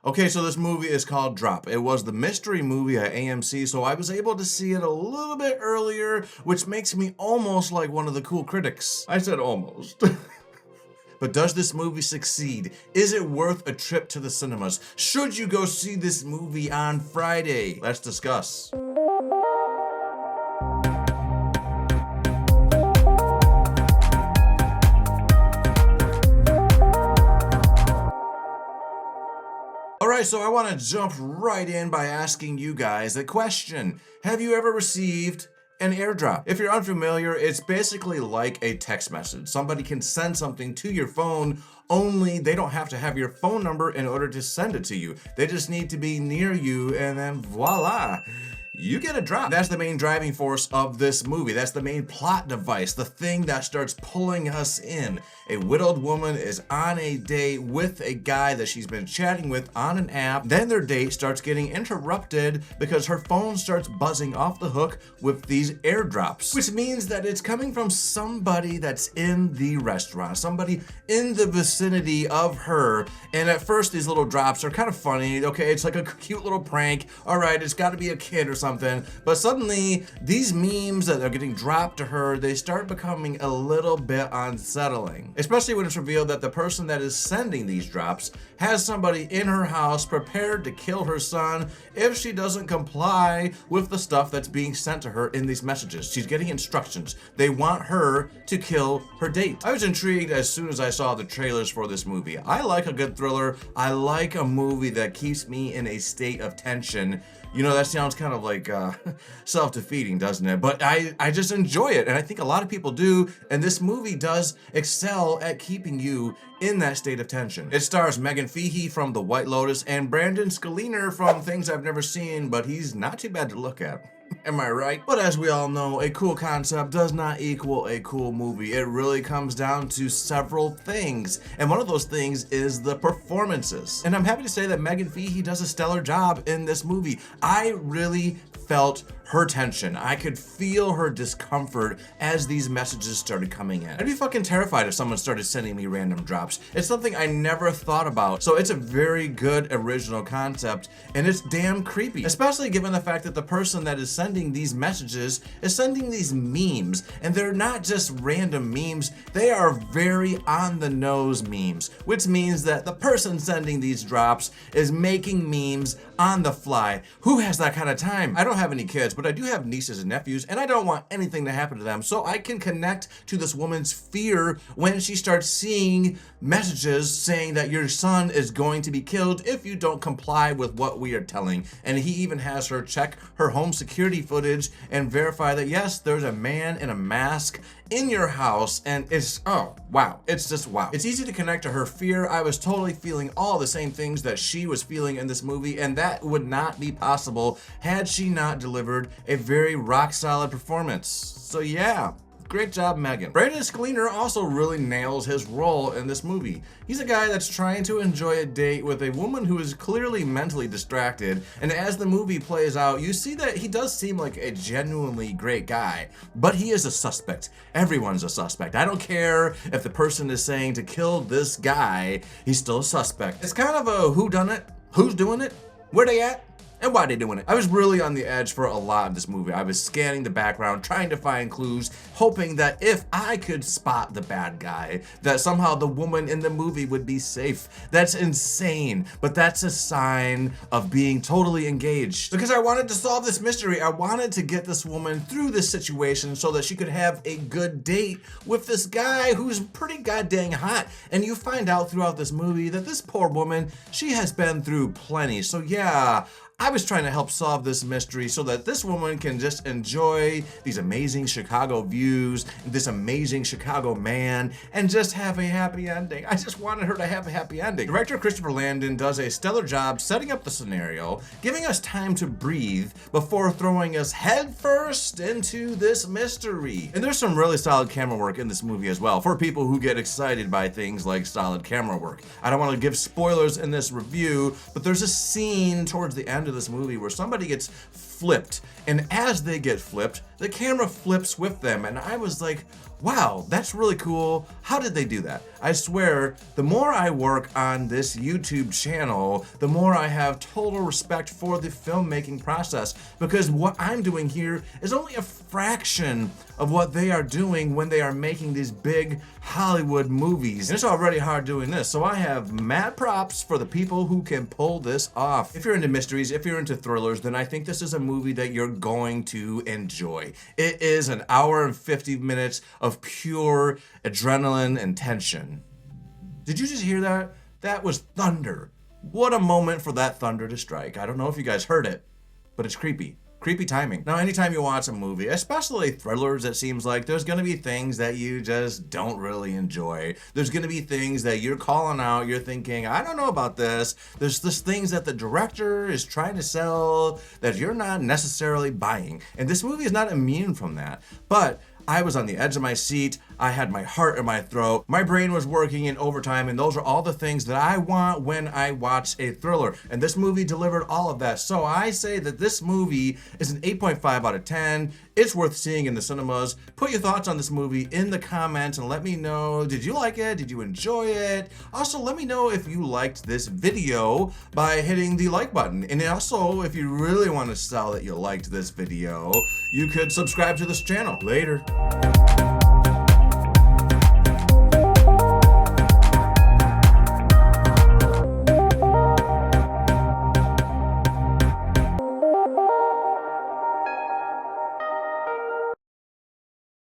Okay, so this movie is called Drop. It was the mystery movie at AMC, so I was able to see it a little bit earlier, which makes me almost like one of the cool critics. I said almost. But does this movie succeed? Is it worth a trip to the cinemas? Should you go see this movie on Friday? Let's discuss. Alright, so I want to jump right in by asking you guys a question. Have you ever received an airdrop? If you're unfamiliar, it's basically like a text message. Somebody can send something to your phone, only they don't have to have your phone number in order to send it to you. They just need to be near you, and then voila, you get a drop. That's the main driving force of this movie. That's the main plot device, the thing that starts pulling us in. A widowed woman is on a date with a guy that she's been chatting with on an app. Then their date starts getting interrupted because her phone starts buzzing off the hook with these airdrops, which means that it's coming from somebody that's in the restaurant, somebody in the vicinity of her. And at first, these little drops are kind of funny. Okay, it's like a cute little prank. All right, it's got to be a kid or something. But suddenly, these memes that are getting dropped to her, they start becoming a little bit unsettling. Especially when it's revealed that the person that is sending these drops has somebody in her house prepared to kill her son if she doesn't comply with the stuff that's being sent to her in these messages. She's getting instructions. They want her to kill her date. I was intrigued as soon as I saw the trailers for this movie. I like a good thriller. I like a movie that keeps me in a state of tension. You know, that sounds kind of like self-defeating, doesn't it? But I just enjoy it, and I think a lot of people do, and this movie does excel at keeping you in that state of tension. It stars Meghann Fahy from The White Lotus and Brandon Sklenar from Things I've Never Seen, but he's not too bad to look at. Am I right? But as we all know, a cool concept does not equal a cool movie. It really comes down to several things, and one of those things is the performances. And I'm happy to say that Meghann Fahy does a stellar job in this movie. I really felt her tension. I could feel her discomfort as these messages started coming in. I'd be fucking terrified if someone started sending me random drops. It's something I never thought about. So it's a very good original concept, and it's damn creepy, especially given the fact that the person that is sending these messages is sending these memes, and they're not just random memes, they are very on the nose memes, which means that the person sending these drops is making memes on the fly. Who has that kind of time? I don't have any kids, but I do have nieces and nephews, and I don't want anything to happen to them, so I can connect to this woman's fear when she starts seeing messages saying that your son is going to be killed if you don't comply with what we are telling. And he even has her check her home security footage and verify that yes, there's a man in a mask in your house, and it's, oh wow, it's just wow. It's easy to connect to her fear. I was totally feeling all the same things that she was feeling in this movie, and that would not be possible had she not delivered a very rock solid performance. So yeah, great job, Meghann. Brandon Sklenar also really nails his role in this movie. He's a guy that's trying to enjoy a date with a woman who is clearly mentally distracted, and as the movie plays out, you see that he does seem like a genuinely great guy, but he is a suspect. Everyone's a suspect. I don't care if the person is saying to kill this guy, he's still a suspect. It's kind of a whodunit, who's doing it, where they at, and why are they doing it? I was really on the edge for a lot of this movie. I was scanning the background, trying to find clues, hoping that if I could spot the bad guy, that somehow the woman in the movie would be safe. That's insane, but that's a sign of being totally engaged. Because I wanted to solve this mystery. I wanted to get this woman through this situation so that she could have a good date with this guy who's pretty goddamn hot. And you find out throughout this movie that this poor woman, she has been through plenty. So yeah, I was trying to help solve this mystery so that this woman can just enjoy these amazing Chicago views, this amazing Chicago man, and just have a happy ending. I just wanted her to have a happy ending. Director Christopher Landon does a stellar job setting up the scenario, giving us time to breathe before throwing us headfirst into this mystery. And there's some really solid camera work in this movie as well, for people who get excited by things like solid camera work. I don't want to give spoilers in this review, but there's a scene towards the end of this movie where somebody gets flipped, and as they get flipped, the camera flips with them, and I was like, wow, that's really cool. How did they do that? I swear, the more I work on this YouTube channel, the more I have total respect for the filmmaking process, because what I'm doing here is only a fraction of what they are doing when they are making these big Hollywood movies. And it's already hard doing this, so I have mad props for the people who can pull this off. If you're into mysteries, if you're into thrillers, then I think this is a movie that you're going to enjoy. It is an hour and 50 minutes of pure adrenaline and tension. Did you just hear that? That was thunder. What a moment for that thunder to strike. I don't know if you guys heard it, but it's creepy. Creepy timing. Now, anytime you watch a movie, especially thrillers, it seems like there's gonna be things that you just don't really enjoy. There's gonna be things that you're calling out, you're thinking, I don't know about this. There's just things that the director is trying to sell that you're not necessarily buying. And this movie is not immune from that. But I was on the edge of my seat. I had my heart in my throat. My brain was working in overtime, and those are all the things that I want when I watch a thriller. And this movie delivered all of that. So I say that this movie is an 8.5 out of 10. It's worth seeing in the cinemas. Put your thoughts on this movie in the comments and let me know, did you like it? Did you enjoy it? Also, let me know if you liked this video by hitting the like button. And also, if you really want to sell that you liked this video, you could subscribe to this channel. Later.